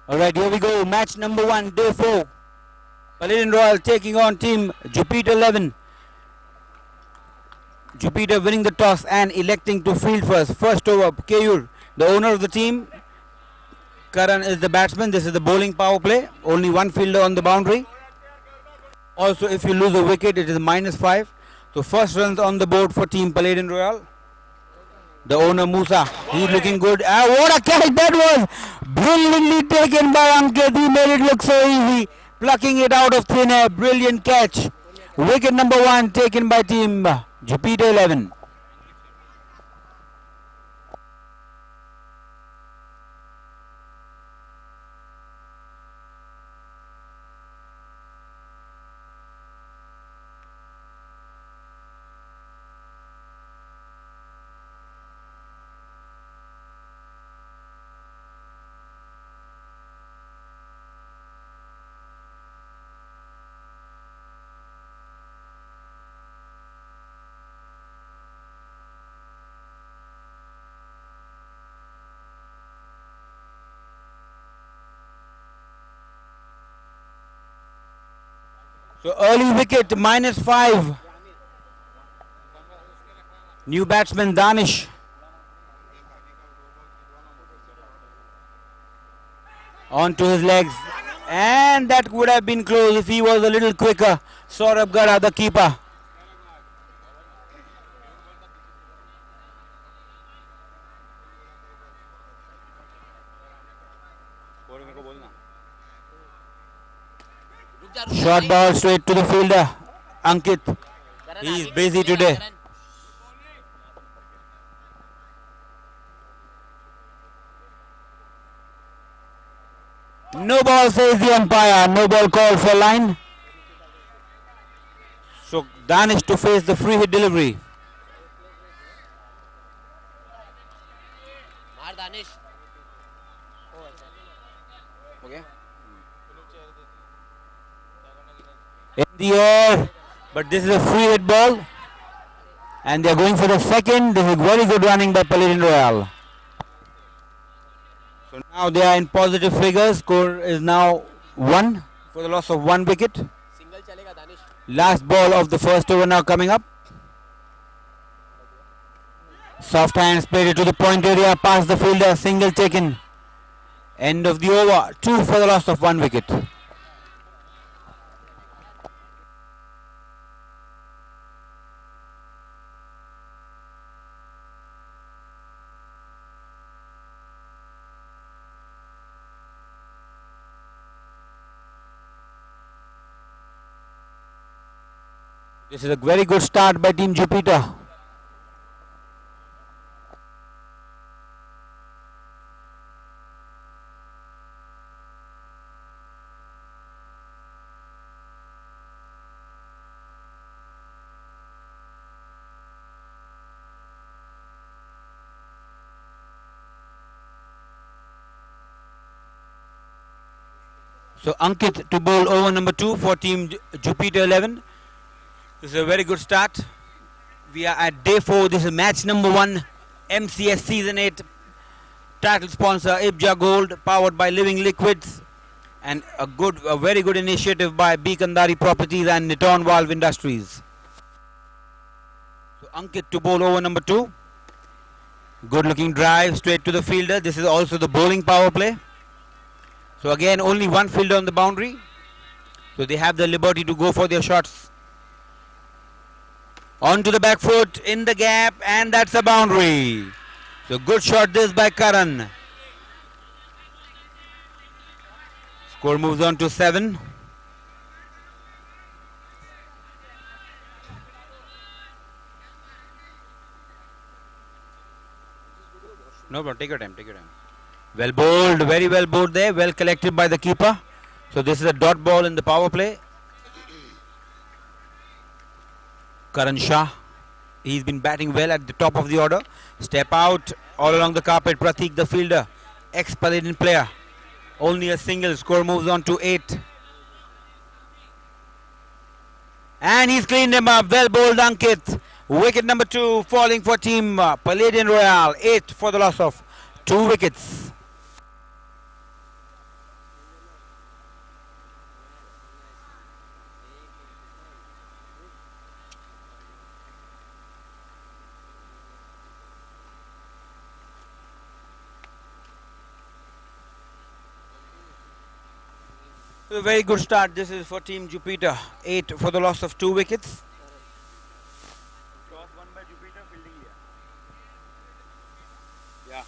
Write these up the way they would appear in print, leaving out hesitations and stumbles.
Alright, here we go. Match number 1, day 4. Palladian Royal taking on team Jupiter 11. Jupiter winning the toss and electing to field first. First over, Keyur, the owner of the team. Karan is the batsman. This is the bowling power play. Only one fielder on the boundary. Also, if you lose a wicket, it is -5. So first runs on the board for team Palladian Royal. The owner Musa, he's looking good. What a catch that was! Brilliantly taken by Ankit. He made it look so easy. Plucking it out of thin air. Brilliant catch. Wicket number 1 taken by team Jupiter 11. So early wicket, -5. New batsman Danish. Onto his legs. And that would have been close if he was a little quicker. Saurabh Gada, the keeper. Short ball straight to the fielder, Ankit. He is busy today. No ball, says the umpire. No ball called for line. So Danish to face the free hit delivery. Okay. In the air, but this is a free hit ball, and they are going for the second. This is very good running by Palladian Royal. So now they are in positive figures. Score is now 1 for the loss of 1 wicket. Last ball of the first over now coming up. Soft hands played it to the point area, past the fielder, single taken. End of the over, 2 for the loss of 1 wicket. This is a very good start by Team Jupiter. So Ankit to bowl over number 2 for Team Jupiter 11. This is a very good start. We are at day 4. This is match number 1. MCS Season 8. Title sponsor IBJA Gold, powered by Living Liquids, and a very good initiative by B. Kandari Properties and Niton Valve Industries. So Ankit to bowl over number 2. Good looking drive straight to the fielder. This is also the bowling power play. So again, only one fielder on the boundary. So they have the liberty to go for their shots. Onto the back foot, in the gap, and that's a boundary. So good shot this by Karan. Score moves on to 7. No, bro, take your time, take your time. Well bowled, very well bowled there, well collected by the keeper. So this is a dot ball in the power play. Karan Shah, he's been batting well at the top of the order. Step out all along the carpet. Pratik, the fielder, ex-Palladian player. Only a single. Score moves on to 8. And he's cleaned him up. Well bowled Ankit. Wicket number 2 falling for team Palladian Royal. 8 for the loss of 2 wickets. A very good start. This is for Team Jupiter. 8 for the loss of 2 wickets. Toss won by Jupiter, fielding here. Yeah.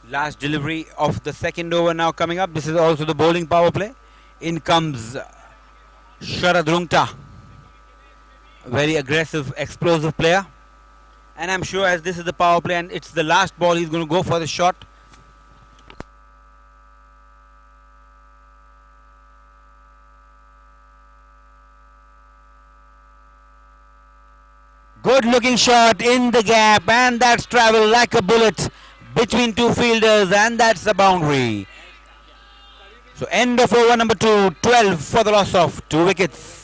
Last delivery of the second over now coming up. This is also the bowling power play. In comes Sharad Rungta. Very aggressive, explosive player. And I'm sure as this is the power play and it's the last ball, he's going to go for the shot. Good looking shot in the gap, and that's traveled like a bullet between 2 fielders, and that's a boundary. So end of over number 2, 12 for the loss of 2 wickets.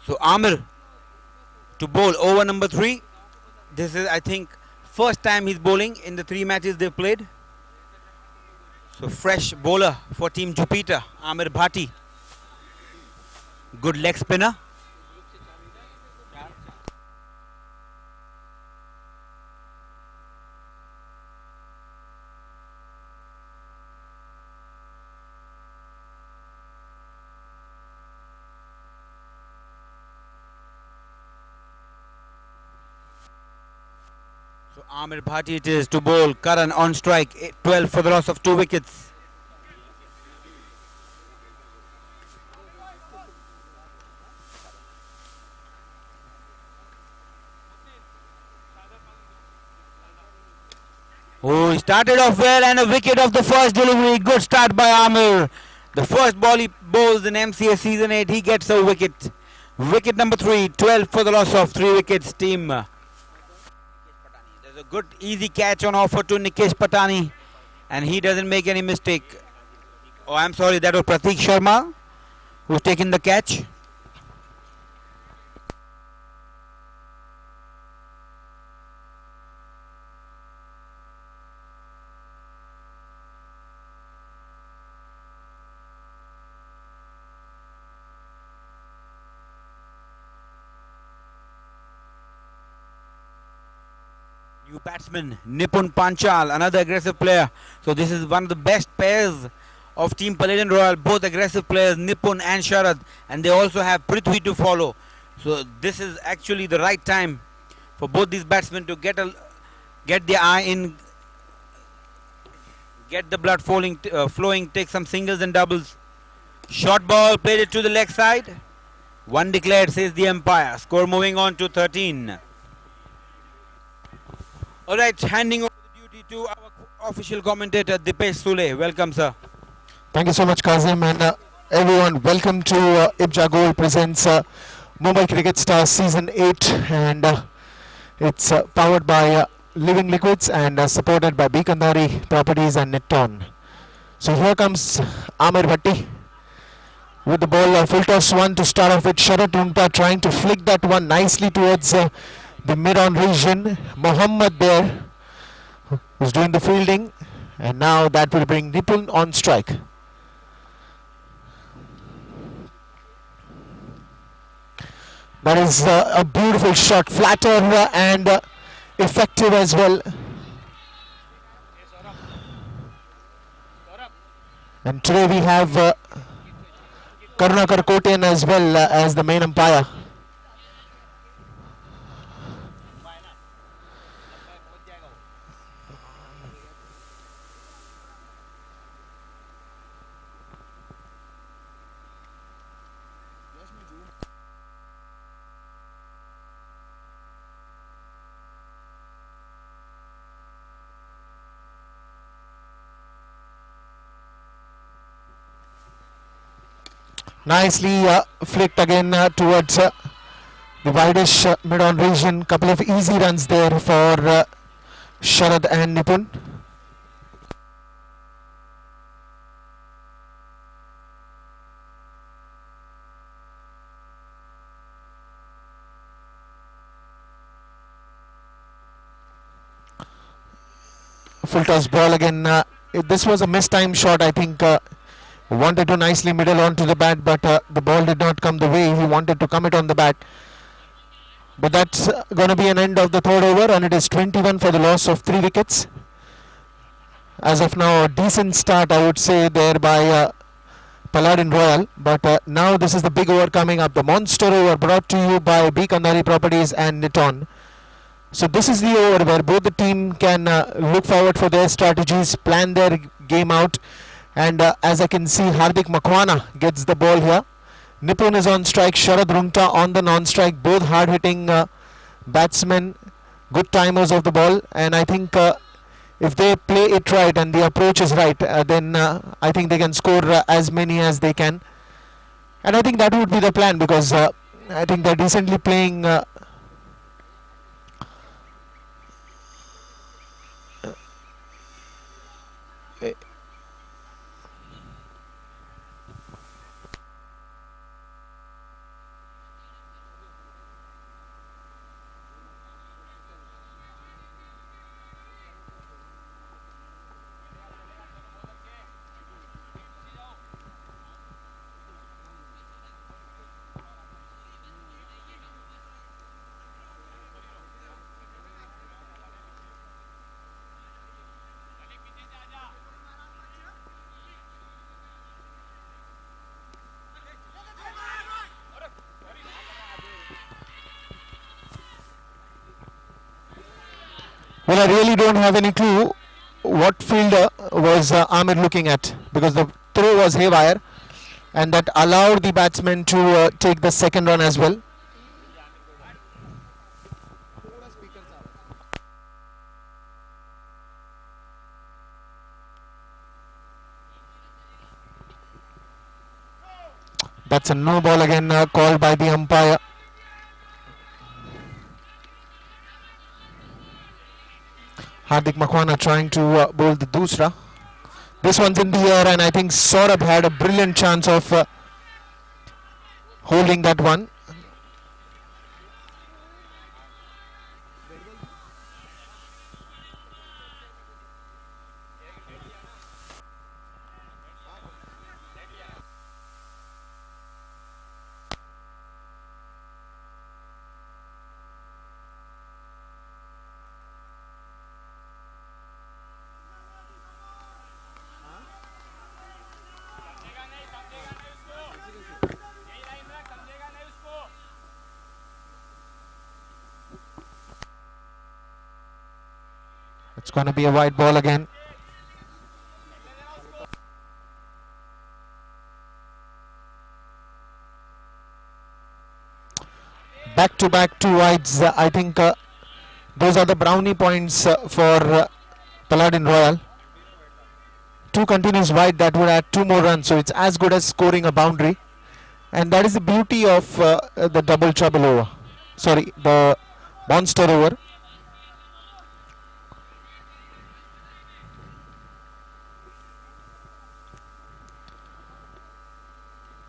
So Amir to bowl over number 3. This is, I think, first time he's bowling in the 3 matches they've played. So fresh bowler for Team Jupiter, Amir Bhati. Good leg spinner. So Amir Bhati it is to bowl. Karan on strike, 12 for the loss of 2 wickets. Oh, he started off well and a wicket of the first delivery. Good start by Amir. The first ball he bowls in MCA Season 8, he gets a wicket. Wicket number 3, 12 for the loss of 3 wickets, team. There's a good easy catch on offer to Nikesh Patani, and he doesn't make any mistake. Oh, I'm sorry, that was Pratik Sharma who's taking the catch. New batsman Nipun Panchal, another aggressive player. So this is one of the best pairs of Team Palladian Royal, both aggressive players, Nipun and Sharad, and they also have Prithvi to follow. So this is actually the right time for both these batsmen to get the eye in, get the blood flowing, take some singles and doubles. Short ball, played it to the leg side. 1 declared, says the umpire. Score moving on to 13. All right, handing over the duty to our official commentator, Dipesh Sule. Welcome, sir. Thank you so much, Kazim, and everyone. Welcome to IBJA Gold presents Mumbai Cricket Stars Season 8, and it's powered by Living Liquids and supported by Bikandari Properties and Netton. So here comes Amir Bhatti with the ball, full toss one to start off with. Sharad Rungta trying to flick that one nicely towards the mid-on region. Mohammad there who's doing the fielding, and now that will bring Nipun on strike. That is a beautiful shot, flatter and effective as well. And today we have Karunakar Kotian as well as the main umpire. Nicely flicked again towards the widest mid-on region. Couple of easy runs there for Sharad and Nipun. full toss ball again. This was a mistimed shot. I think wanted to nicely middle onto the bat, but the ball did not come the way he wanted to come it on the bat. But that's going to be an end of the third over, and it is 21 for the loss of 3 wickets. As of now, a decent start, I would say, there by Paladin Royal. But now this is the big over coming up. The monster over brought to you by B. Kandari Properties and Niton. So this is the over where both the team can look forward for their strategies, plan their game out. And as I can see, Hardik Makwana gets the ball here. Nipun is on strike, Sharad Rungta on the non-strike. Both hard-hitting batsmen, good timers of the ball. And I think if they play it right and the approach is right, then I think they can score as many as they can. And I think that would be the plan, because I think they're decently playing. Well, I really don't have any clue what fielder was Amir looking at, because the throw was haywire and that allowed the batsman to take the second run as well. That's a no ball again, called by the umpire. Hardik Makwana trying to bowl the doosra. This one's in the air, and I think Saurabh had a brilliant chance of holding that one. It's going to be a wide ball again. Back to back 2 wides. I think those are the brownie points for Paladin Royal. 2 continuous wide, that would add 2 more runs, so it's as good as scoring a boundary. And that is the beauty of the double trouble over. Sorry, the monster over.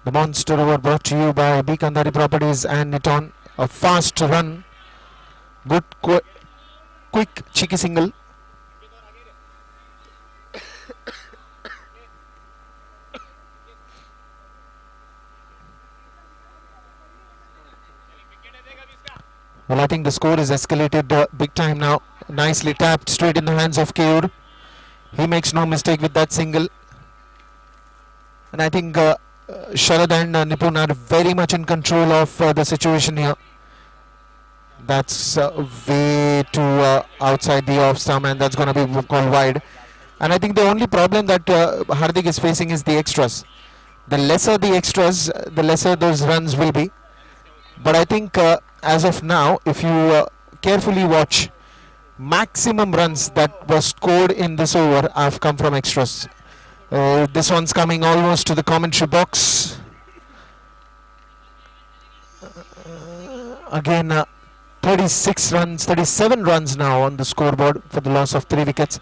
The monster over brought to you by B. Kandari Properties and Niton. A fast run, good quick cheeky single. Well, I think the score is escalated big time now. Nicely tapped straight in the hands of Keyur. He makes no mistake with that single. And I think Sharad and Nipun are very much in control of the situation here. That's way too outside the off stump, and that's going to be called wide. And I think the only problem that Hardik is facing is the extras. The lesser the extras, the lesser those runs will be. But I think as of now, if you carefully watch, maximum runs that were scored in this over have come from extras. This one's coming almost to the commentary box. Again, 36 runs, 37 runs now on the scoreboard for the loss of 3 wickets.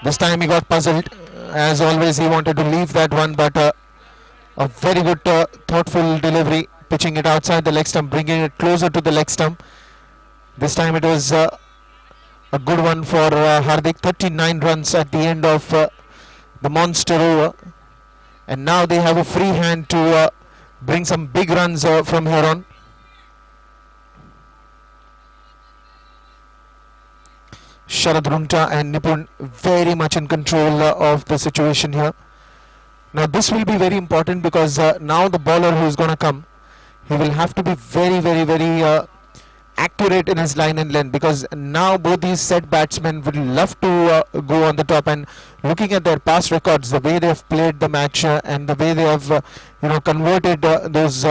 This time he got puzzled. As always, he wanted to leave that one, but a very good thoughtful delivery, pitching it outside the leg stump, bringing it closer to the leg stump. This time it was a good one for Hardik. 39 runs at the end of the monster over, and now they have a free hand to bring some big runs from here on. Sharad Runta and Nipun very much in control of the situation here. Now this will be very important because now the bowler who is going to come, he will have to be very accurate in his line and length, because now both these set batsmen would love to go on the top, and looking at their past records, the way they have played the match and the way they have converted those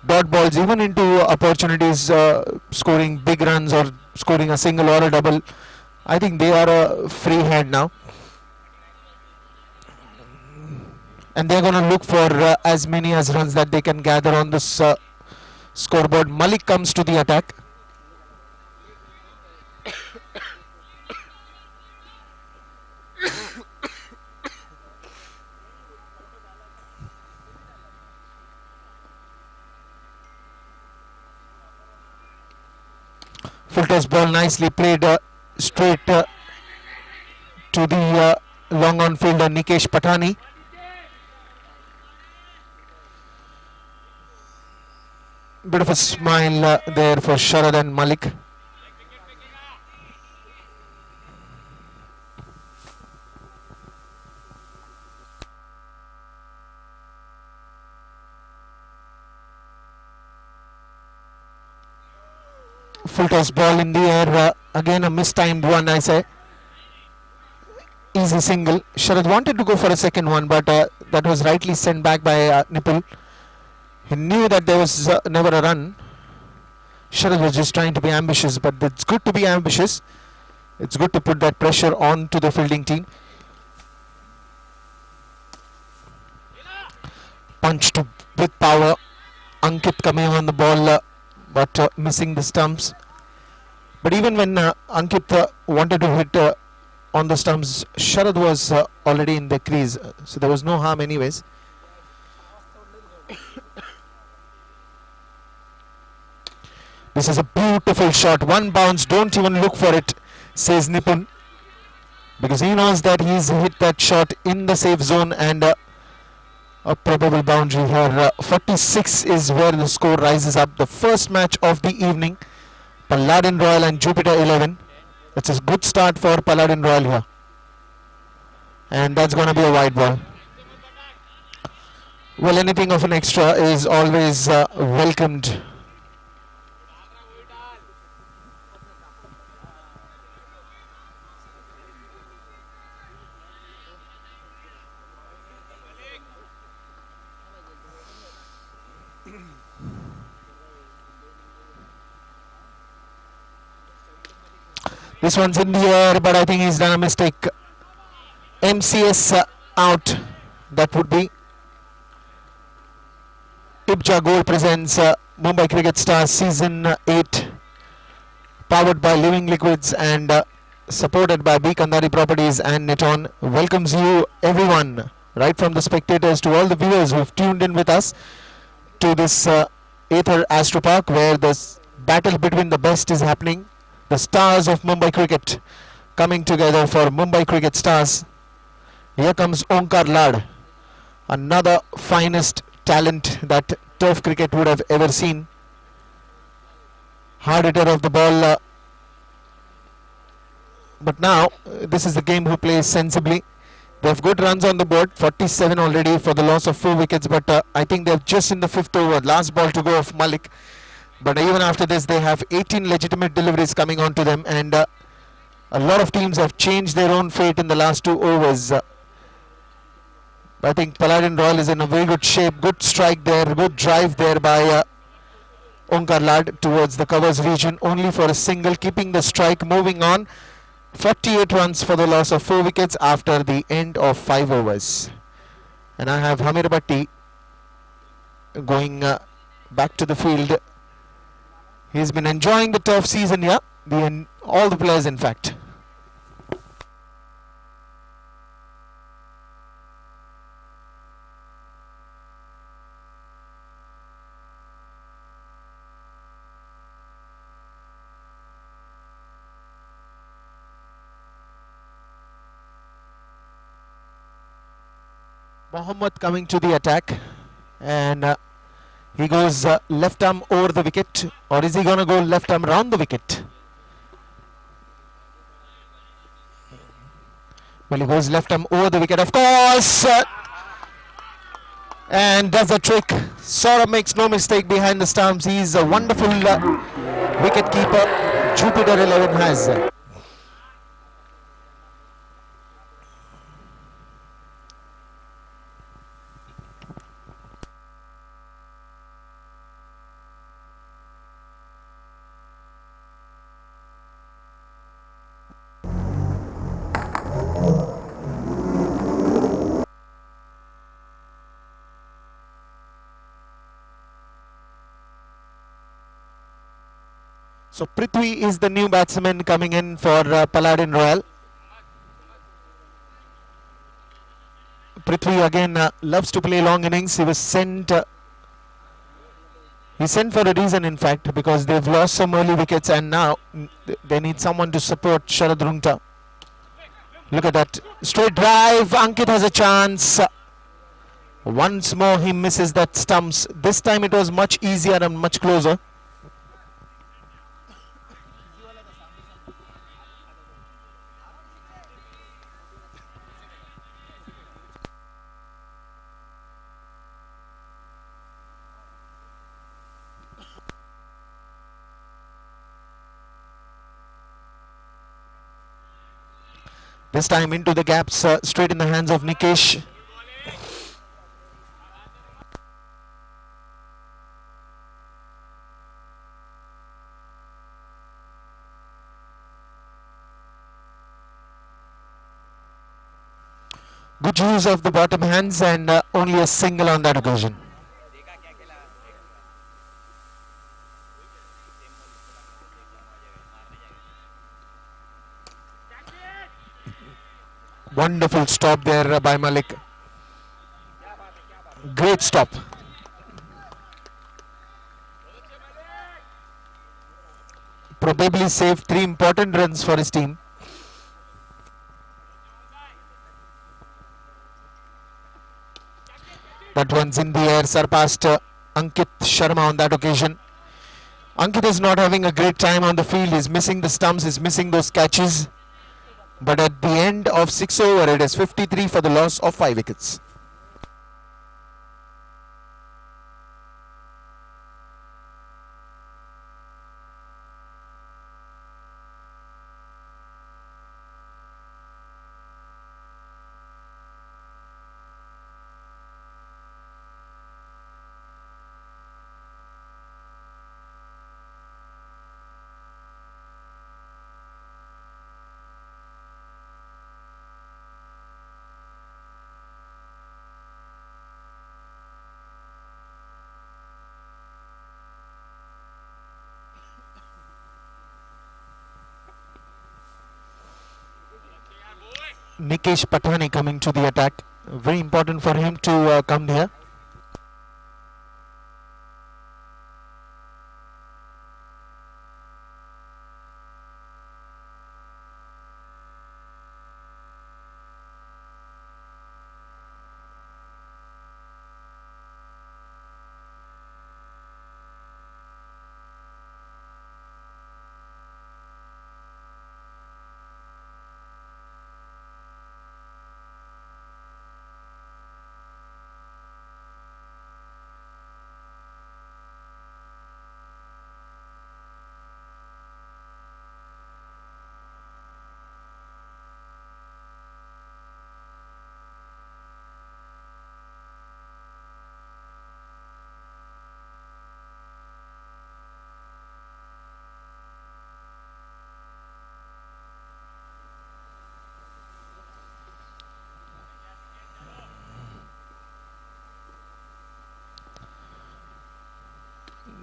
dot balls even into opportunities, scoring big runs or scoring a single or a double. I think they are a free hand now, and they're going to look for as many as runs that they can gather on this scoreboard. Malik comes to the attack. Full toss ball nicely played straight to the long on fielder Nikesh Patani. Bit of a smile there for Sharad and Malik. Full toss ball in the air, again a mistimed one, I say. Easy single. Sharad wanted to go for a second one, but that was rightly sent back by Nipul. He knew that there was never a run. Sharad was just trying to be ambitious, but it's good to be ambitious. It's good to put that pressure on to the fielding team. Punched with power. Ankit coming on the ball, but missing the stumps. But even when Ankit wanted to hit on the stumps, Sharad was already in the crease, so there was no harm anyways. This is a beautiful shot. One bounce, don't even look for it, says Nipun, because he knows that he's hit that shot in the safe zone, and a probable boundary here. 46 is where the score rises up. The first match of the evening, Paladin Royal and Jupiter 11. It's a good start for Paladin Royal here, and that's going to be a wide ball. Well, anything of an extra is always welcomed. This one's in the air, but I think he's done a mistake. MCS out. That would be. IBJA Gold presents Mumbai Cricket Stars Season 8, powered by Living Liquids and supported by B. Kandari Properties and Neton. Welcomes you everyone, right from the spectators to all the viewers who've tuned in with us to this Aether Astro Park, where this battle between the best is happening. The stars of Mumbai cricket coming together for Mumbai Cricket Stars. Here comes Onkar Lad, another finest talent that turf cricket would have ever seen. Hard hitter of the ball, but now this is the game who plays sensibly. They have good runs on the board, 47 already for the loss of 4 wickets, but I think they're just in the 5th over, last ball to go of Malik. But even after this, they have 18 legitimate deliveries coming on to them, and a lot of teams have changed their own fate in the last 2 overs. I think Paladin Royal is in a very good shape. Good strike there, good drive there by Onkar Lad towards the covers region, only for a single, keeping the strike, moving on. 48 runs for the loss of 4 wickets after the end of 5 overs. And I have Hamir Bhatti going back to the field. He's been enjoying the turf season here, all the players in fact. Mohammad coming to the attack, and he goes left arm over the wicket, or is he gonna go left arm round the wicket? Well, he goes left arm over the wicket, of course, and does the trick. Saurabh makes no mistake behind the stumps. He's a wonderful wicket keeper. Jupiter 11 has. So Prithvi is the new batsman coming in for Paladin Royal. Prithvi again loves to play long innings. He was sent. He's sent for a reason, in fact, because they've lost some early wickets, and now they need someone to support Sharad Rungta. Look at that straight drive. Ankit has a chance. Once more, he misses that stumps. This time it was much easier and much closer. This time into the gaps, straight in the hands of Nikesh. Good use of the bottom hands, and only a single on that occasion. Wonderful stop there by Malik. Great stop. Probably saved 3 important runs for his team. That one's in the air, surpassed Ankit Sharma on that occasion. Ankit is not having a great time on the field. He's missing the stumps, he's missing those catches. But at the end of 6 over, it is 53 for the loss of 5 wickets. Nikesh Patani coming to the attack. Very important for him to come here.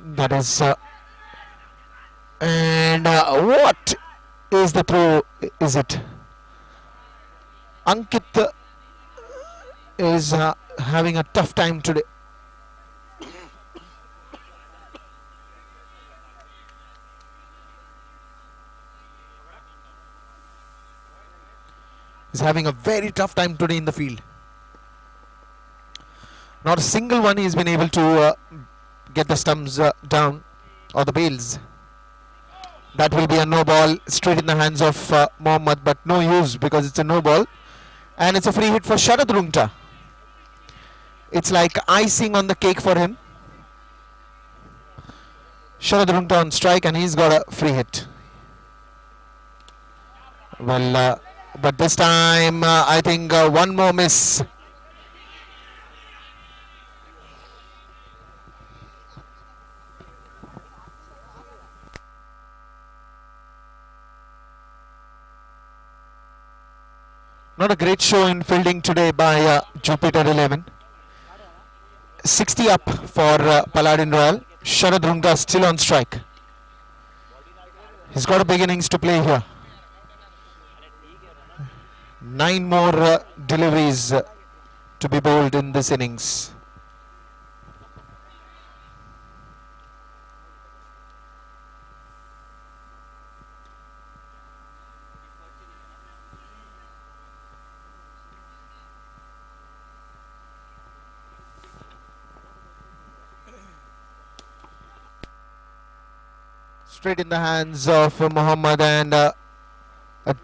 That is, and what is the throw? Is it? Ankit is having a tough time today. He's having a very tough time today in the field. Not a single one he's been able to get the stumps down or the bails. That will be a no ball straight in the hands of Mohammad, but no use because it's a no ball. And it's a free hit for Sharad Rungta. It's like icing on the cake for him. Sharad Rungta on strike and he's got a free hit. Well, but this time I think one more miss. Not a great show in fielding today by Jupiter 11. 60 up for Paladin Royal. Sharad Rungta still on strike. He's got a big innings to play here. 9 more deliveries to be bowled in this innings. Straight in the hands of Mohammad and a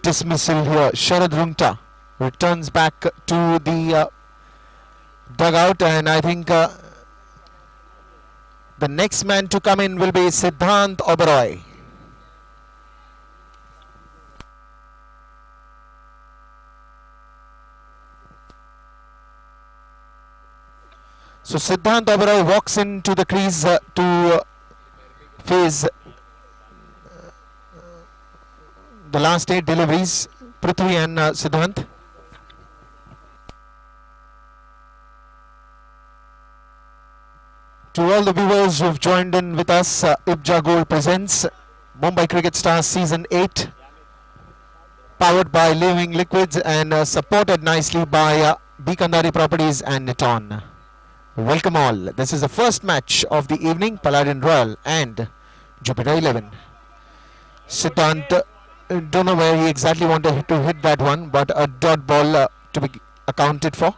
dismissal here. Sharad Rungta returns back to the dugout, and I think the next man to come in will be Siddhant Oberoi. So Siddhant Oberoi walks into the crease to face the last 8 deliveries, Prithvi and Siddhant. To all the viewers who have joined in with us, IBJA Gold presents Mumbai Cricket Stars Season 8, powered by Living Liquids and supported nicely by Bikandari Properties and Niton. Welcome all. This is the first match of the evening, Paladin Royal and Jupiter 11. Siddhant, don't know where he exactly wanted to hit that one, but a dot ball to be accounted for.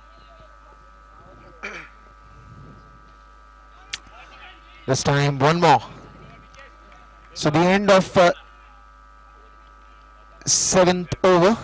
This time one more. So the end of 7th over.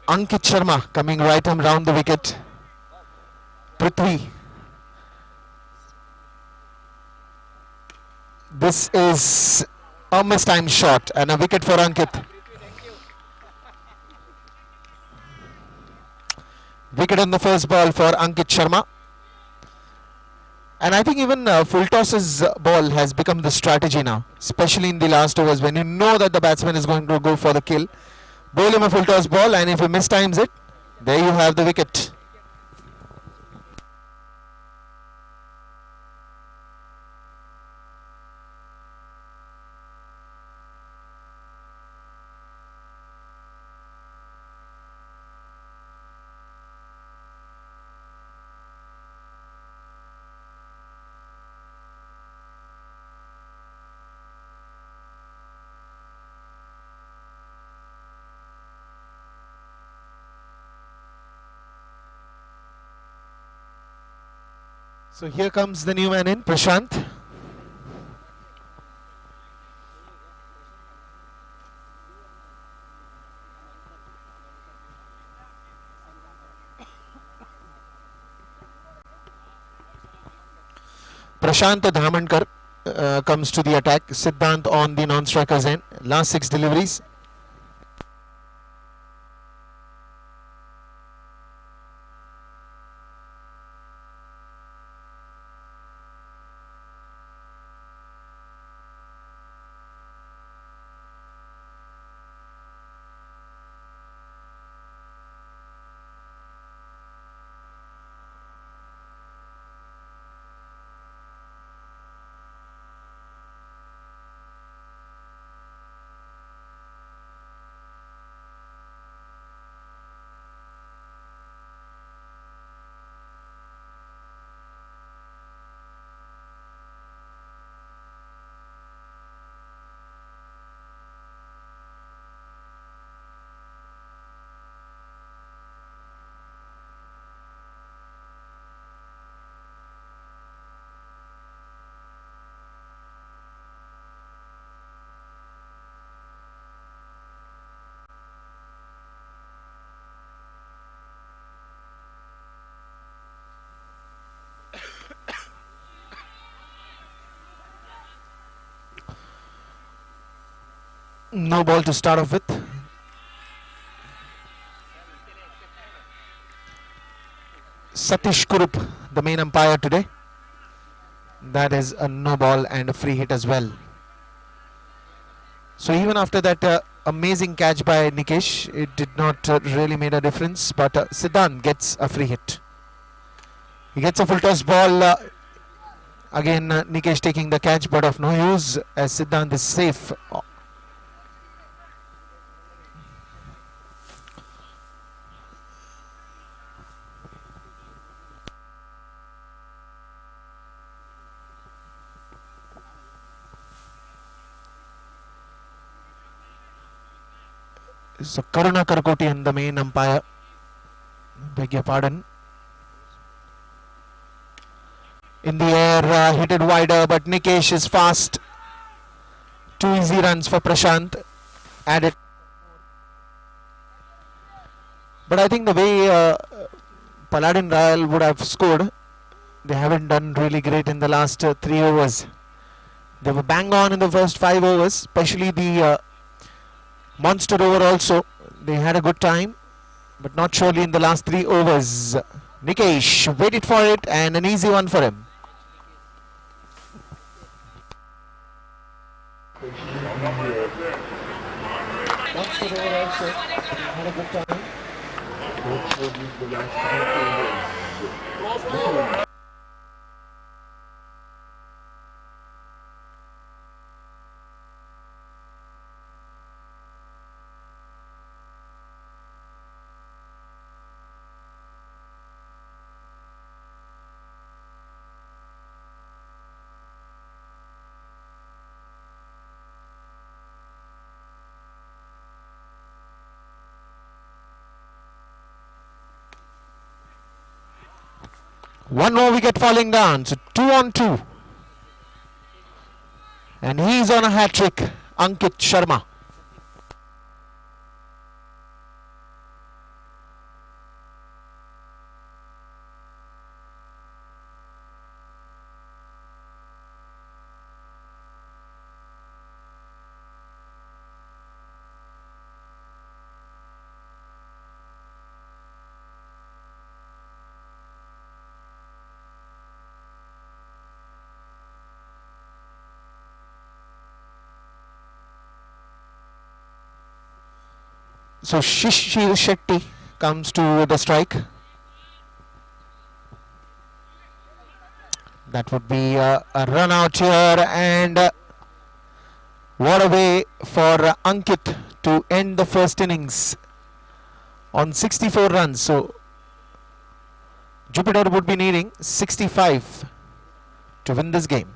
Ankit Sharma coming right arm round the wicket. Prithvi. This is a mistimed shot and a wicket for Ankit. Wicket on the first ball for Ankit Sharma. And I think even full toss's ball has become the strategy now, especially in the last overs when you know that the batsman is going to go for the kill. Bowl him a full toss ball, and if he mistimes it, there you have the wicket. So here comes the new man in, Prashant. Prashant Dhamankar comes to the attack. Siddhant on the non-striker's end. Last 6 deliveries. No ball to start off with. Satish Kurup, the main umpire today. That is a no ball and a free hit as well. So even after that amazing catch by Nikesh, it did not really made a difference. But Siddhant gets a free hit. He gets a full toss ball. Again, Nikesh taking the catch, but of no use as Siddhant is safe. So Karuna Karkotian, the main umpire. Beg your pardon. In the air, hit it wider, but Nikesh is fast. 2 easy runs for Prashant. Added. But I think the way Paladin Royal would have scored, they haven't done really great in the last 3 overs. They were bang on in the first 5 overs, especially the monster over also. They had a good time, but not surely in the last 3 overs. Nikesh waited for it and an easy one for him. Monster over also. Had a good time. One more wicket falling down, so 2 on 2. And he's on a hat trick, Ankit Sharma. So Shishir Shetty comes to the strike. That would be a run out here, and what a way for Ankit to end the first innings on 64 runs. So Jupiter would be needing 65 to win this game.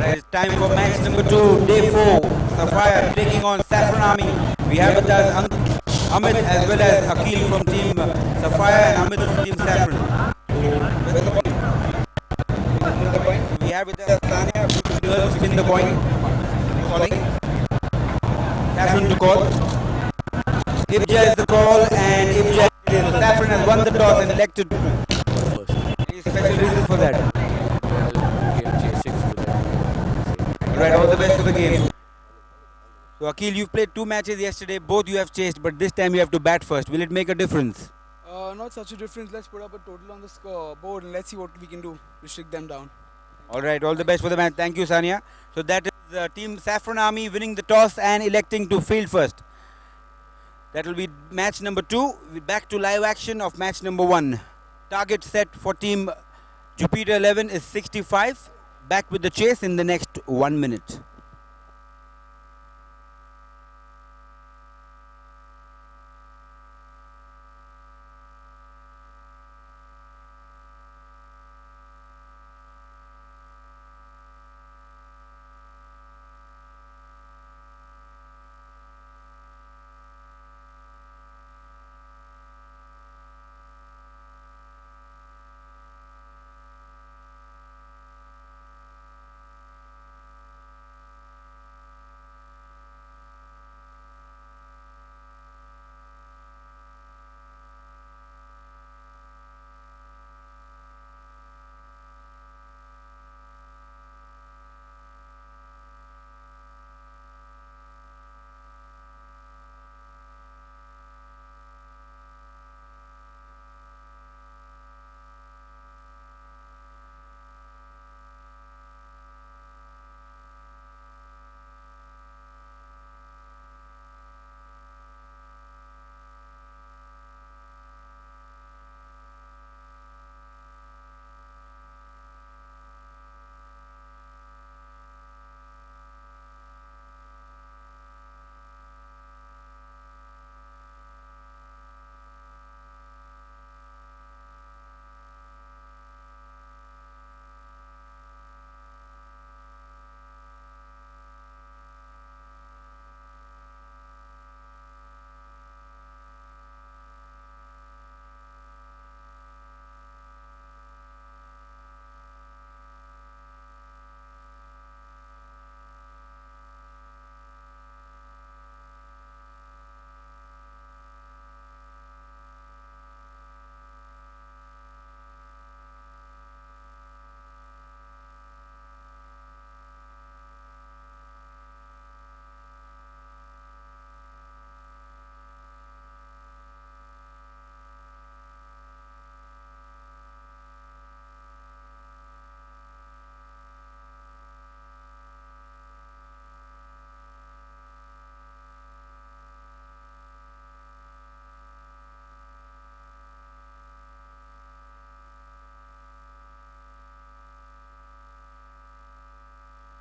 It's time for match number 2, day 4. Sapphire taking on Saffron Army. We have with us Amit as well as Akil from team Sapphire and Amit from team Saffron. We have with us Sania to spin the coin. Calling. Saffron to call. IBJA is the call, and IBJA is Saffron has won the toss and elected. Any special reason for that? Alright, all the best for the game. So Akil, you've played 2 matches yesterday, both you have chased, but this time you have to bat first. Will it make a difference? Not such a difference. Let's put up a total on the scoreboard and let's see what we can do to restrict them down. Alright, all the best for the match. Thank you, Sania. So that is team Saffron Army winning the toss and electing to field first. That will be match number 2. We're back to live action of match number 1. Target set for team Jupiter 11 is 65. Back with the chase in the next 1 minute.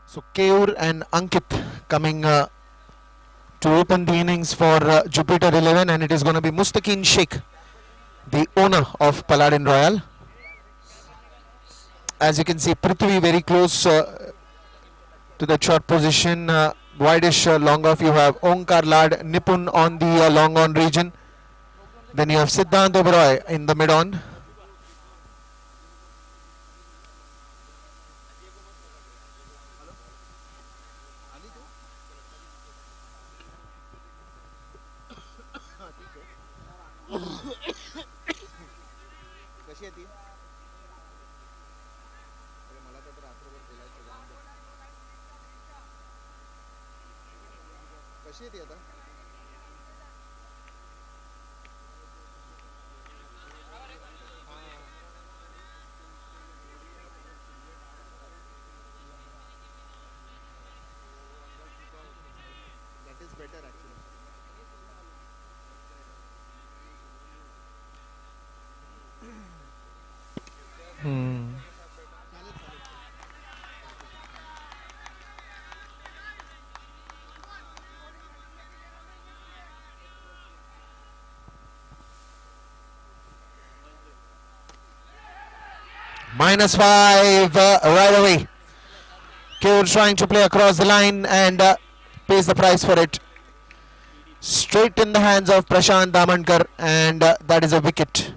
So Keur and Ankit coming to open the innings for Jupiter 11, and it is going to be Mustaqin Sheikh, the owner of Paladin Royal. As you can see, Prithvi very close to the short position, wideish long off. You have Onkar Lad, Nipun on the long on region. Then you have Siddhant Oberoi in the mid on. -5 right away. Keur trying to play across the line and pays the price for it. Straight in the hands of Prashant Damankar, and that is a wicket.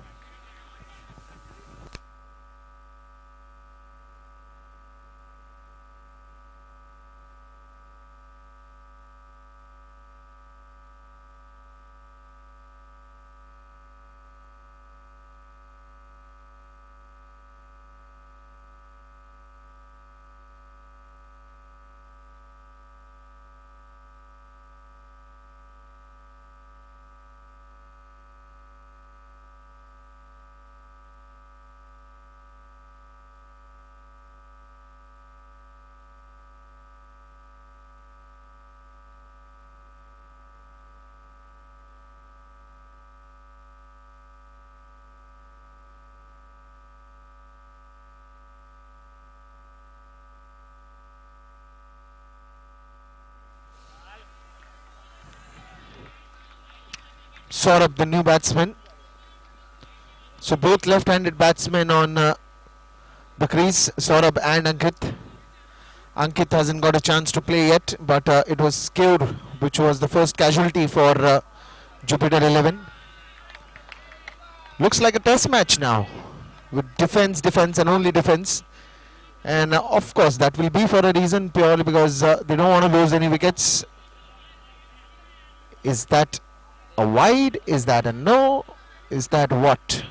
Saurabh, the new batsman. So both left-handed batsmen on the crease, Saurabh and Ankit. Ankit hasn't got a chance to play yet, but it was Keur which was the first casualty for Jupiter 11. Looks like a test match now, with defense, defense and only defense. And of course that will be for a reason, purely because they don't want to lose any wickets. Is that a wide? Is that a no? Is that what?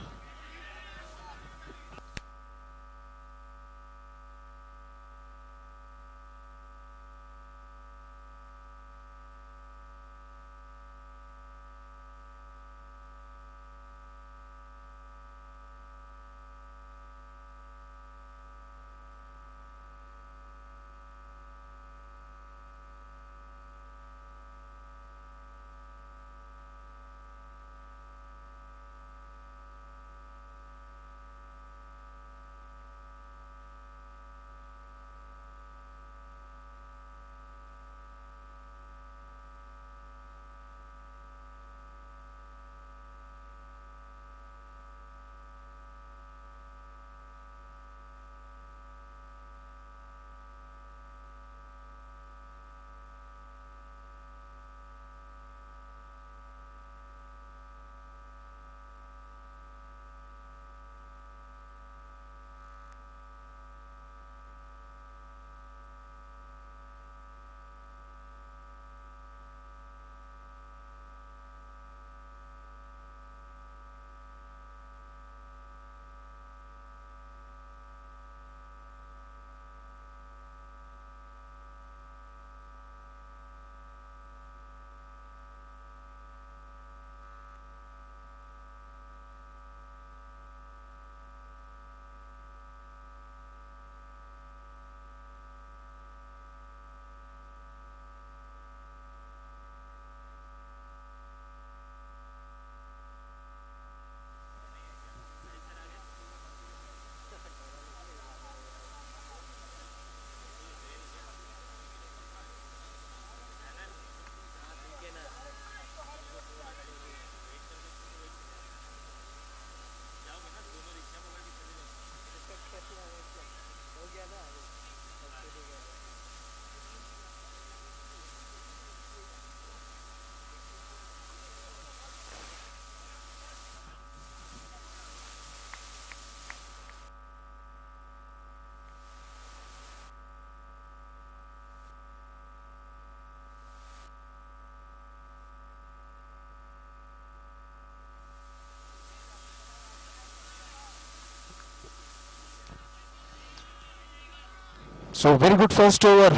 So very good first over.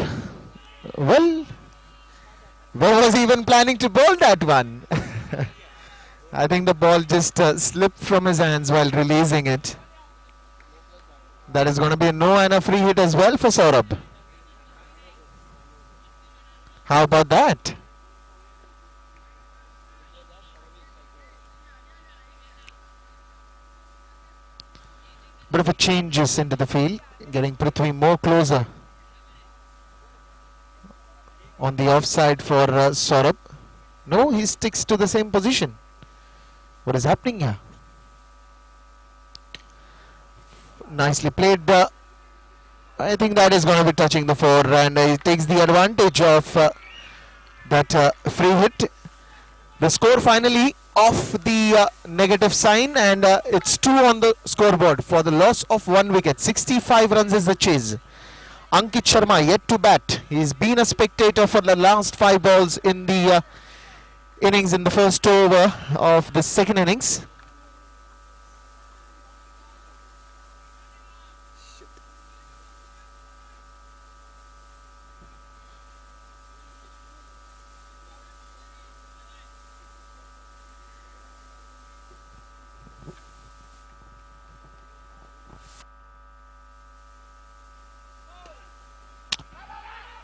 Well, where was he even planning to bowl that one? I think the ball just slipped from his hands while releasing it. That is going to be a no and a free hit as well for Saurabh. How about that? Bit of a changes into the field, getting Prithvi more closer on the offside for Saurabh. No, he sticks to the same position. What is happening here? Nicely played. I think that is going to be touching the four, and he takes the advantage of that free hit. The score finally off the negative sign, and it's 2 on the scoreboard for the loss of 1 wicket. 65 runs is the chase. Ankit Sharma yet to bat. He's been a spectator for the last 5 balls in the innings in the first over of the second innings.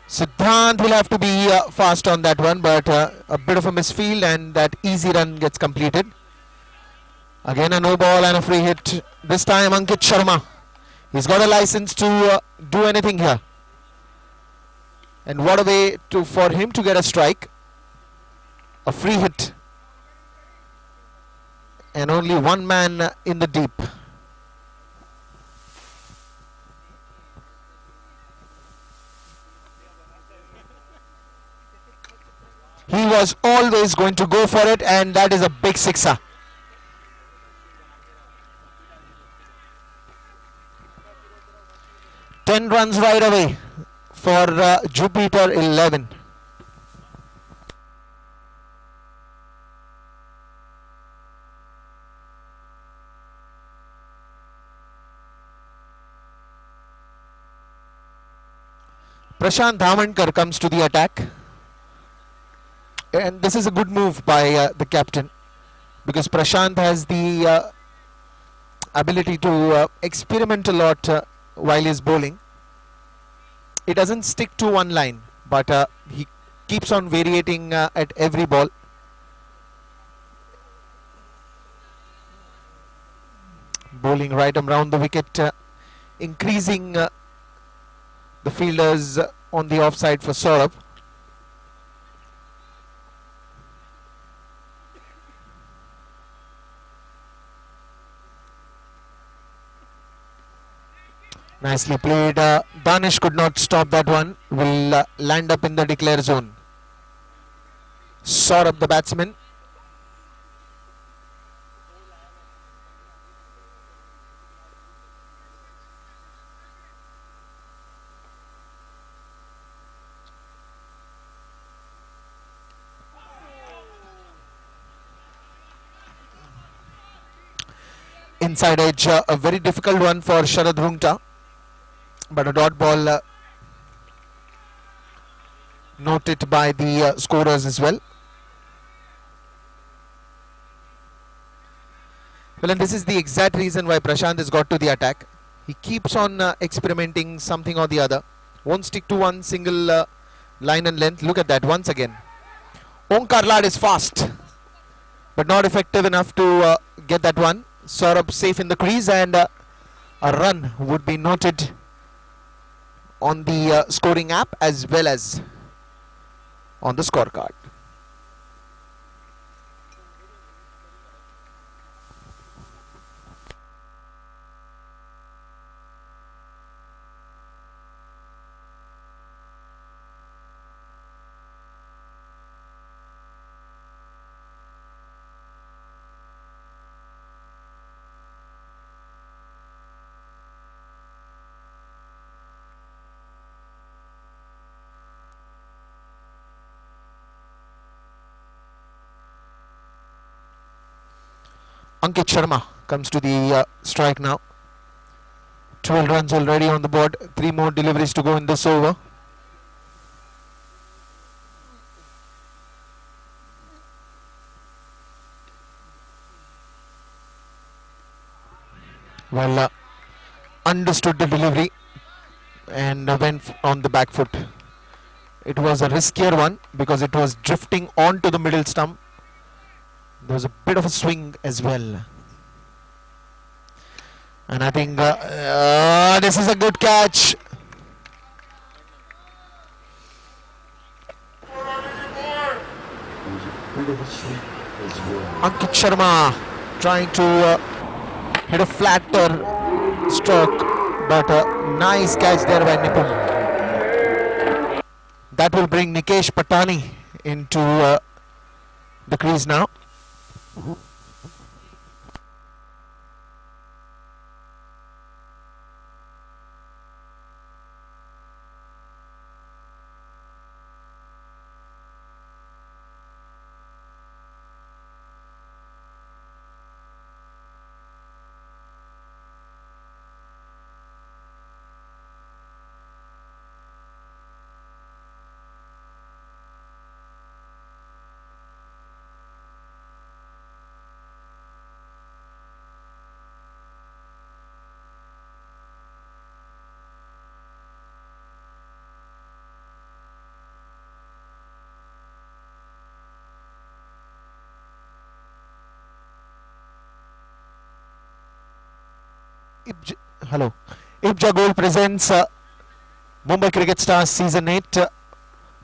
Siddhant will have to be fast on that one, but a bit of a misfield, and that easy run gets completed. Again a no ball and a free hit. This time Ankit Sharma. He's got a license to do anything here. And what a way for him to get a strike. A free hit. And only one man in the deep. He was always going to go for it, and that is a big sixer. Ten runs right away for Jupiter 11. Prashant Dhamankar comes to the attack. And this is a good move by the captain, because Prashant has the ability to experiment a lot while he's bowling. He doesn't stick to one line, but he keeps on variating at every ball. Bowling right around the wicket, increasing the fielders on the offside for Saurabh. Nicely played. Danish could not stop that one. Will land up in the declare zone. Saurabh the batsman. Inside edge, a very difficult one for Sharad Rungta. But a dot ball noted by the scorers as well. Well, and this is the exact reason why Prashant has got to the attack. He keeps on experimenting something or the other. Won't stick to one single line and length. Look at that once again. Omkar Lad is fast, but not effective enough to get that one. Saurabh safe in the crease, and a run would be noted on the scoring app as well as on the scorecard. Ankit Sharma comes to the strike now. 12 runs already on the board. 3 more deliveries to go in this over. Well, understood the delivery and went on the back foot. It was a riskier one because it was drifting onto the middle stump. There was a bit of a swing as well. And I think this is a good catch. Ankit Sharma trying to hit a flatter stroke, but a nice catch there by Nipun. That will bring Nikesh Patani into the crease now. Hello. IBJA Gold presents Mumbai Cricket Stars Season 8,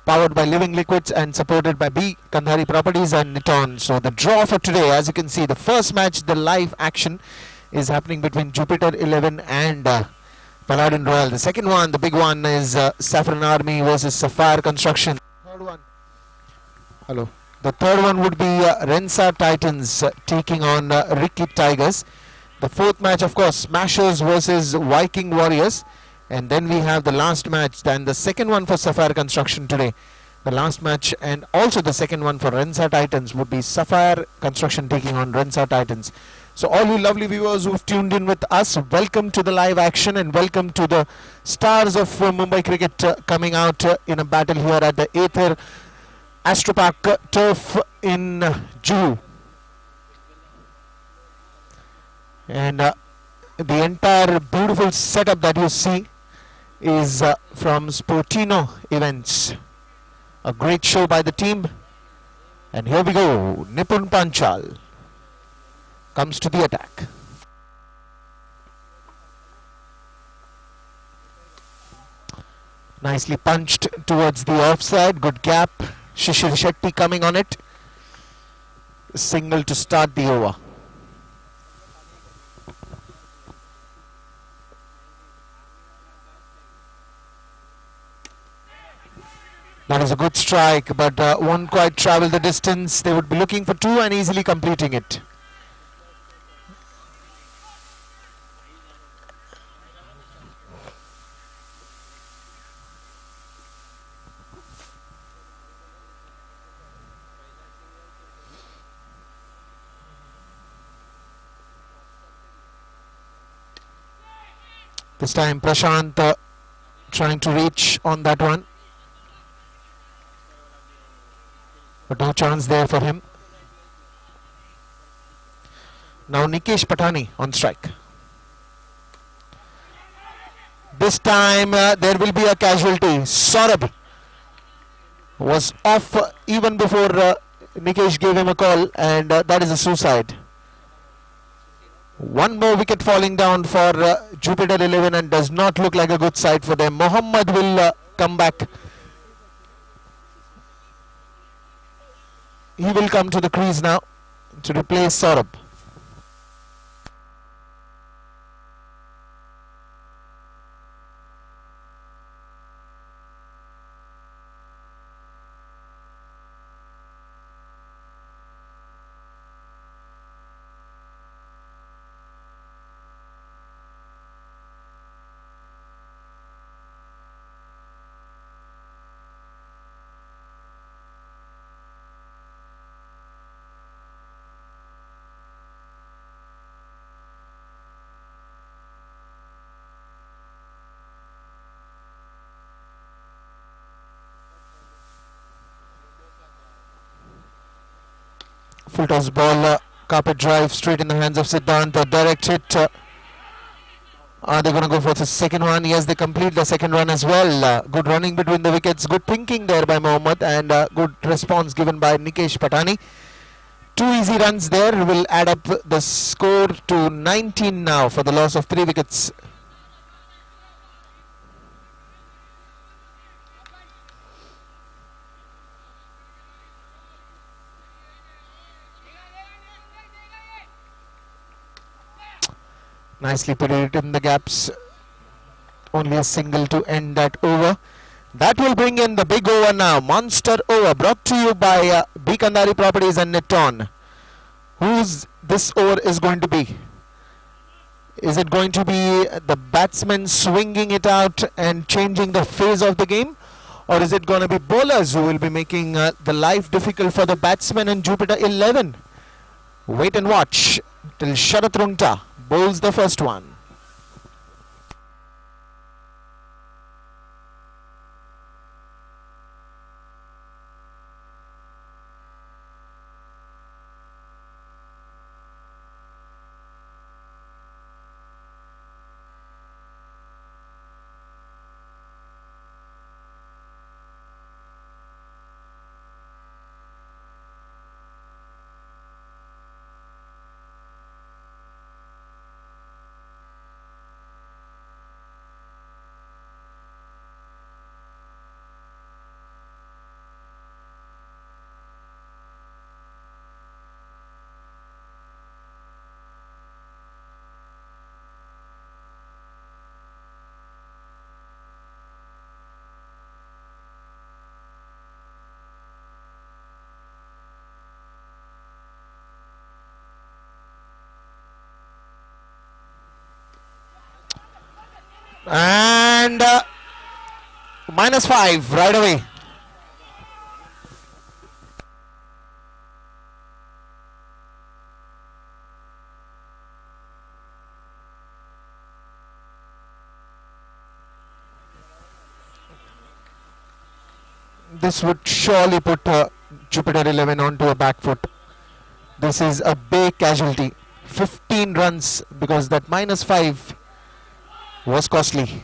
powered by Living Liquids and supported by B. Kandhari Properties and Niton. So the draw for today, as you can see, the first match, the live action, is happening between Jupiter 11 and Paladin Royal. The second one, the big one, is Saffron Army versus Sapphire Construction. Third one. Hello. The third one would be Rensa Titans taking on Ricky Tigers. The fourth match, of course, Smashers versus Viking Warriors. And then we have the last match, and the second one for Sapphire Construction today. The last match and also the second one for Rensa Titans would be Sapphire Construction taking on Rensa Titans. So all you lovely viewers who've tuned in with us, welcome to the live action and welcome to the stars of Mumbai Cricket coming out in a battle here at the Aether Astro Park turf in Juhu. And the entire beautiful setup that you see is from Sportino Events. A great show by the team. And here we go. Nipun Panchal comes to the attack. Nicely punched towards the offside. Good gap. Shishir Shetty coming on it. Single to start the over. That is a good strike, but won't quite travel the distance. They would be looking for two and easily completing it. This time Prashant trying to reach on that one. But no chance there for him. Now Nikesh Patani on strike. This time there will be a casualty. Saurabh was off even before Nikesh gave him a call, and that is a suicide. One more wicket falling down for Jupiter 11, and does not look like a good side for them. Mohammad will come back. He will come to the crease now to replace Saurabh. Full toss ball, carpet drive straight in the hands of Siddhant. Direct hit. Are they going to go for the second one? Yes, they complete the second run as well. Good running between the wickets. Good thinking there by Mohammad, and good response given by Nikesh Patani. 2 easy runs there will add up the score to 19 now for the loss of 3 wickets. Nicely put it in the gaps. Only a single to end that over. That will bring in the big over now. Monster over brought to you by B. Kandari Properties and Neton. Whose this over is going to be? Is it going to be the batsman swinging it out and changing the phase of the game? Or is it going to be bowlers who will be making the life difficult for the batsmen in Jupiter 11? Wait and watch till Sharath Rungta bowls the first one. And -5 right away. This would surely put Jupiter 11 onto a back foot. This is a big casualty. 15 runs because that -5 was costly.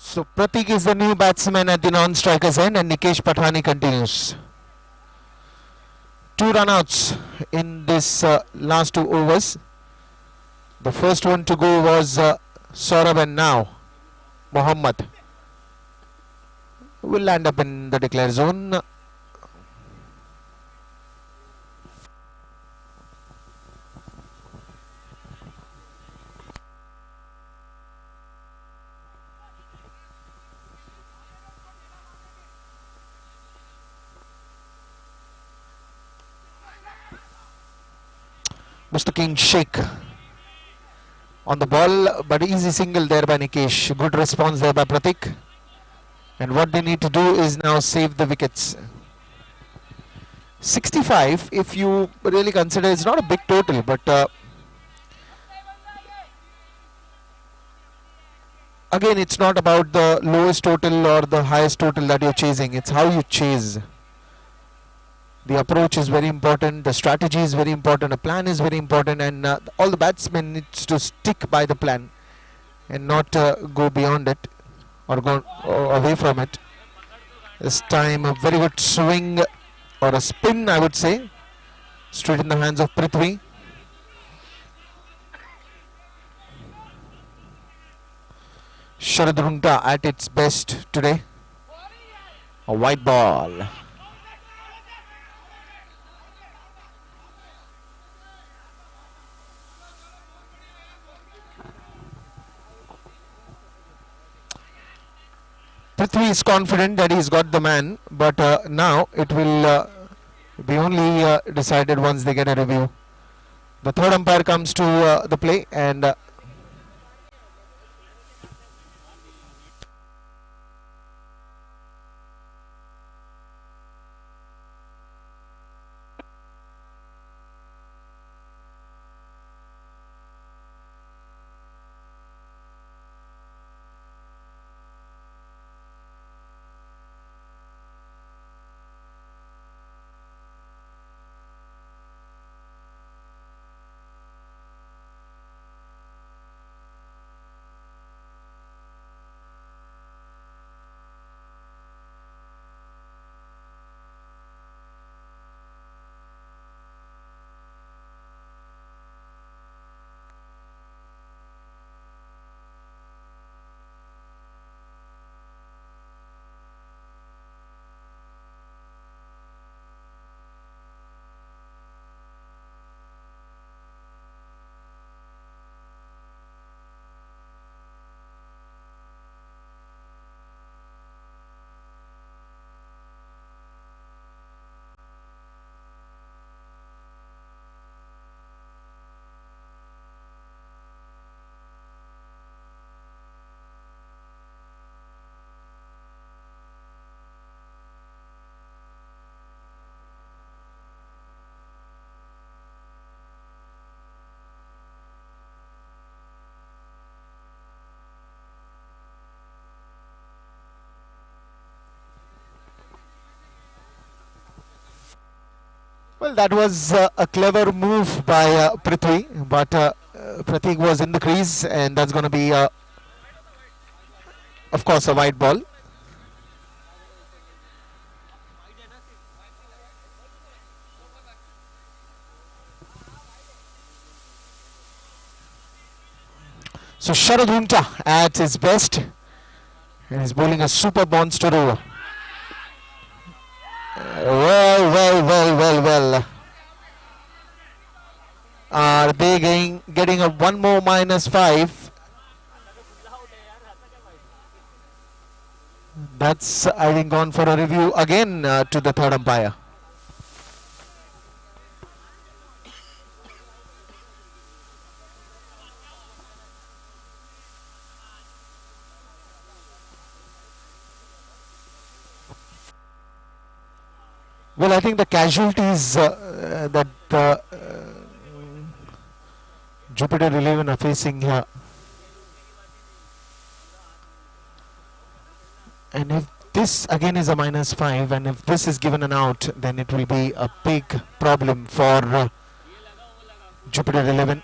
So Pratik is the new batsman at the non-strikers end, and Nikesh Patani continues. 2 run-outs in this last 2 overs. The first one to go was Saurabh, and now Mohammad will land up in the declare zone. Mr. King Sheikh on the ball, but easy single there by Nikesh. Good response there by Pratik. And what they need to do is now save the wickets. 65, if you really consider, it's not a big total, but again, it's not about the lowest total or the highest total that you're chasing. It's how you chase. The approach is very important, the strategy is very important, the plan is very important, and all the batsmen needs to stick by the plan and not go beyond it or go away from it. This time a very good swing or a spin, I would say, straight in the hands of Prithvi. Sharadrunta at its best today. A white ball. Prithvi is confident that he's got the man, but now it will be only decided once they get a review. The third umpire comes to the play, and well, that was a clever move by Prithvi, but Pratik was in the crease, and that's going to be, of course, a white ball. So Sharadunta at his best, and he's bowling a super monster over. Well. Are they getting a one more -5? That's, I think, gone for a review again to the third umpire. Well, I think the casualties that Jupiter 11 are facing here, and if this again is a -5, and if this is given an out, then it will be a big problem for Jupiter 11.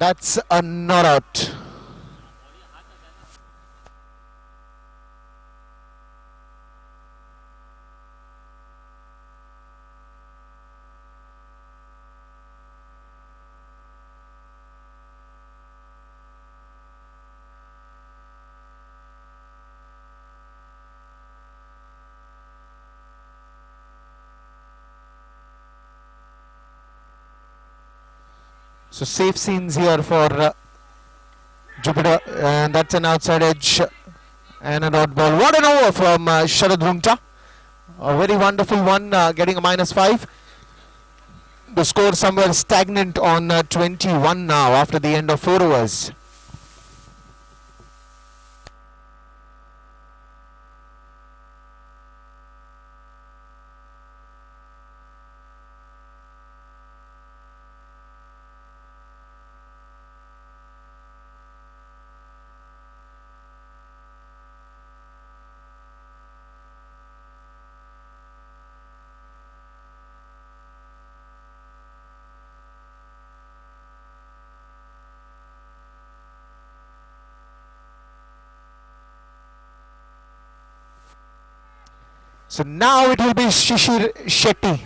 That's a not out. So safe scenes here for Jupiter, and that's an outside edge and a dot ball. What an over from Sharad Rungta. A very wonderful one, getting a -5. The score somewhere stagnant on 21 now after the end of 4 overs. So now it will be Shishir Shetty.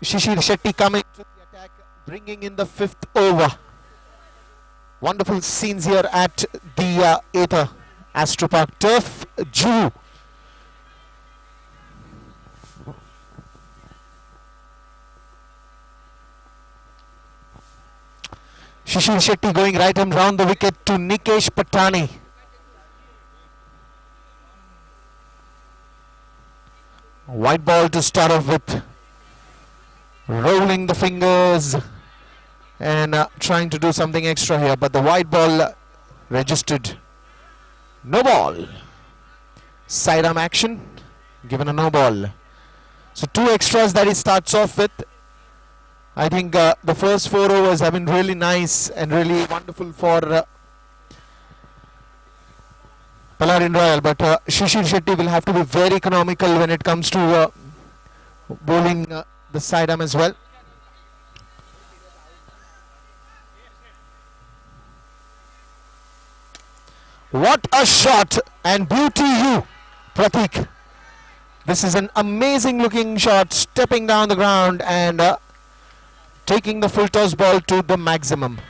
Shishir Shetty coming to the attack, bringing in the 5th over. Wonderful scenes here at the Aether Astro Park turf. Juhu. Shishir Shetty going right and round the wicket to Nikesh Patani. White ball to start off with. Rolling the fingers and trying to do something extra here, but the white ball registered. No ball. Sidearm action, given a no ball. So 2 extras that he starts off with. I think the first 4 overs have been really nice and really wonderful for Paladin Royal, but Shishir Shetty will have to be very economical when it comes to bowling the sidearm as well. What a shot, and beauty you, Pratik. This is an amazing looking shot, stepping down the ground and taking the full toss ball to the maximum.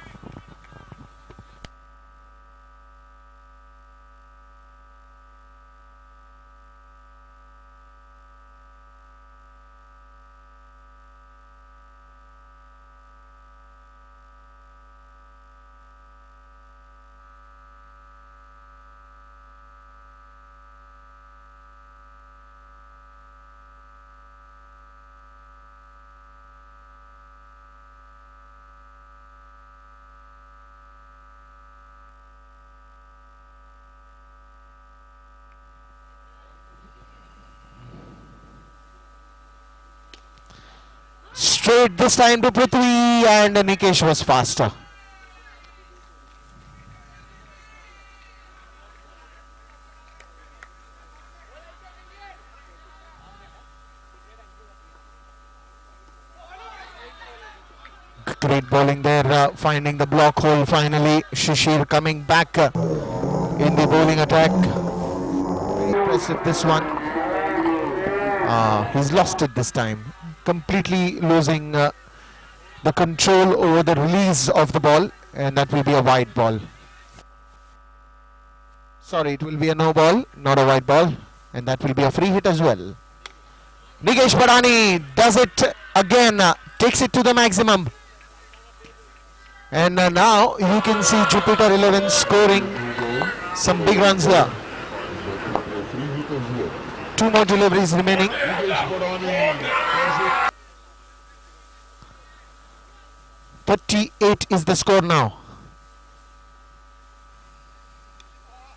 Straight this time to Prithvi, and Nikesh was faster. Great bowling there, finding the block hole finally. Shishir coming back in the bowling attack. Very impressive this one. He's lost it this time. Completely losing the control over the release of the ball, and that will be a wide ball. Sorry, it will be a no ball, not a wide ball, and that will be a free hit as well. Nikesh Badani does it again, takes it to the maximum. And now you can see Jupiter 11 scoring some big runs here. 2 more deliveries remaining. 38 is the score now.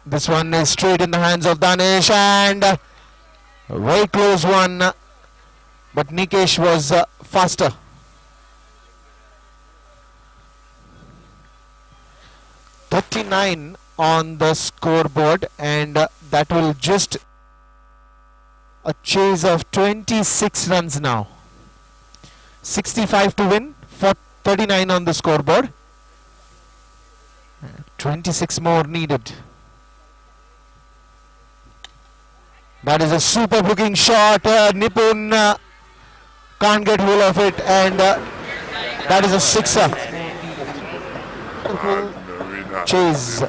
This one is straight in the hands of Danish, and a very close one, but Nikesh was faster. on the scoreboard, and that will just a chase of 26 runs now. 65 to win, 39 on the scoreboard. 26 more needed. That is a superb looking shot. Nipun can't get hold of it, and that is a sixer. Chase.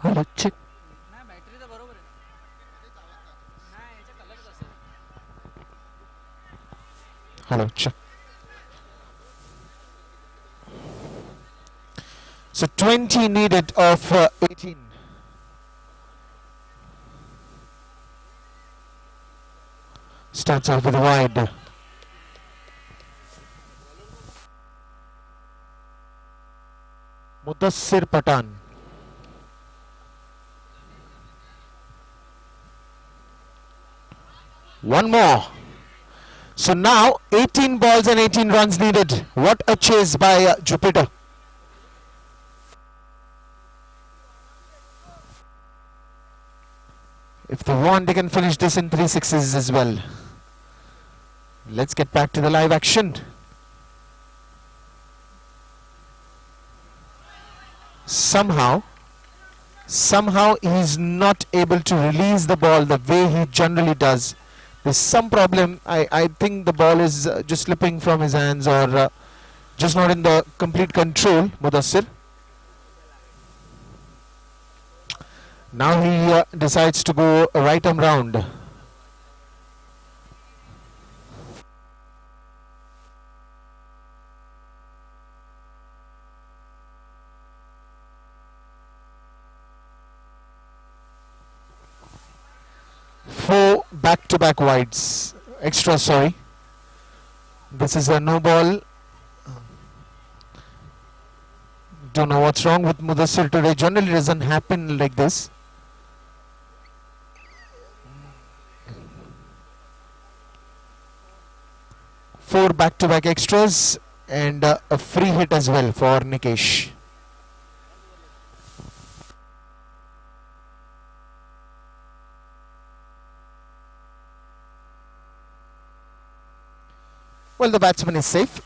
hello, check. Hello, check. So 20 needed of 18. Starts off with a wide. Mudassir Patan. One more. So now 18 balls and 18 runs needed. What a chase by Jupiter. If they want, they can finish this in 3 sixes as well. Let's get back to the live action. Somehow he's not able to release the ball the way he generally does. There's some problem. I think the ball is just slipping from his hands, or just not in the complete control. Mudassir. Now he decides to go a right arm round. Four back-to-back wides. Extra, sorry. This is a no ball. Don't know what's wrong with Mudassir today. Generally doesn't happen like this. Four back-to-back extras and a free hit as well for Nikesh. Well, the batsman is safe.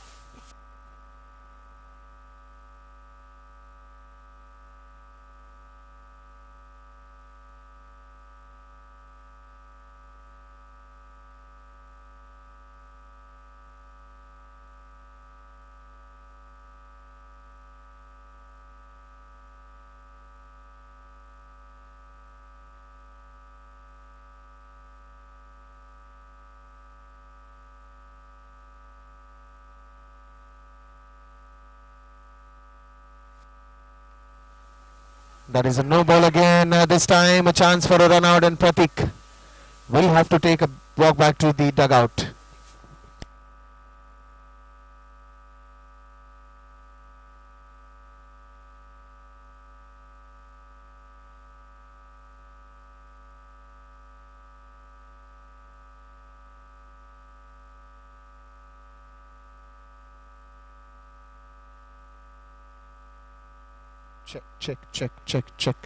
That is a no ball again. This time a chance for a run out, and Pratik will have to take a walk back to the dugout. Check.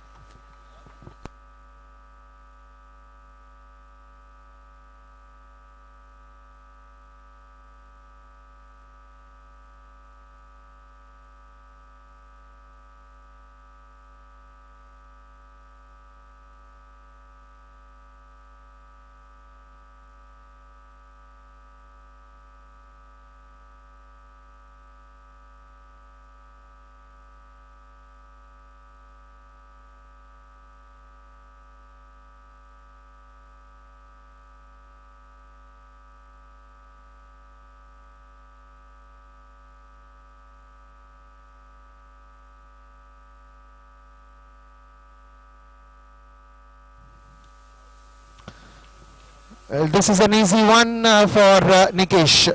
This is an easy one for Nikesh.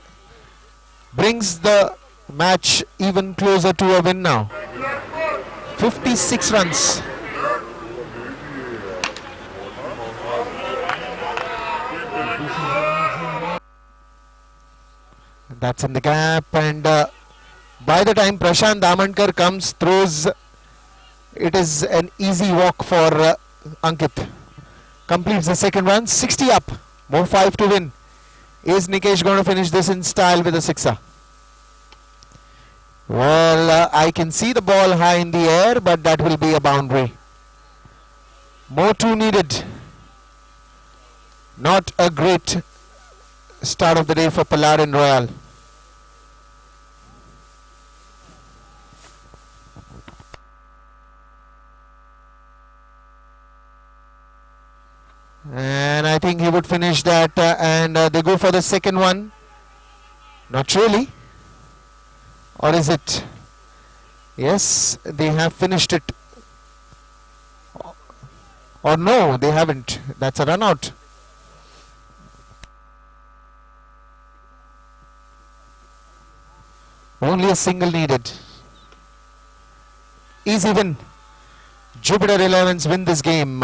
Brings the Match even closer to a win now. 56 runs. That's in the gap, and by the time Prashant Damankar comes, throws, it is an easy walk for Ankit. Completes the second run, 60 up, more 5 to win. Is Nikesh going to finish this in style with a sixer? Well, I can see the ball high in the air, but that will be a boundary. More 2 needed. Not a great start of the day for Palarin Royal. And I think he would finish that, and they go for the second one. Not really. Or is it? Yes, they have finished it. Or no, they haven't. That's a run out. Only a single needed. Easy win. Jupiter 11s win this game.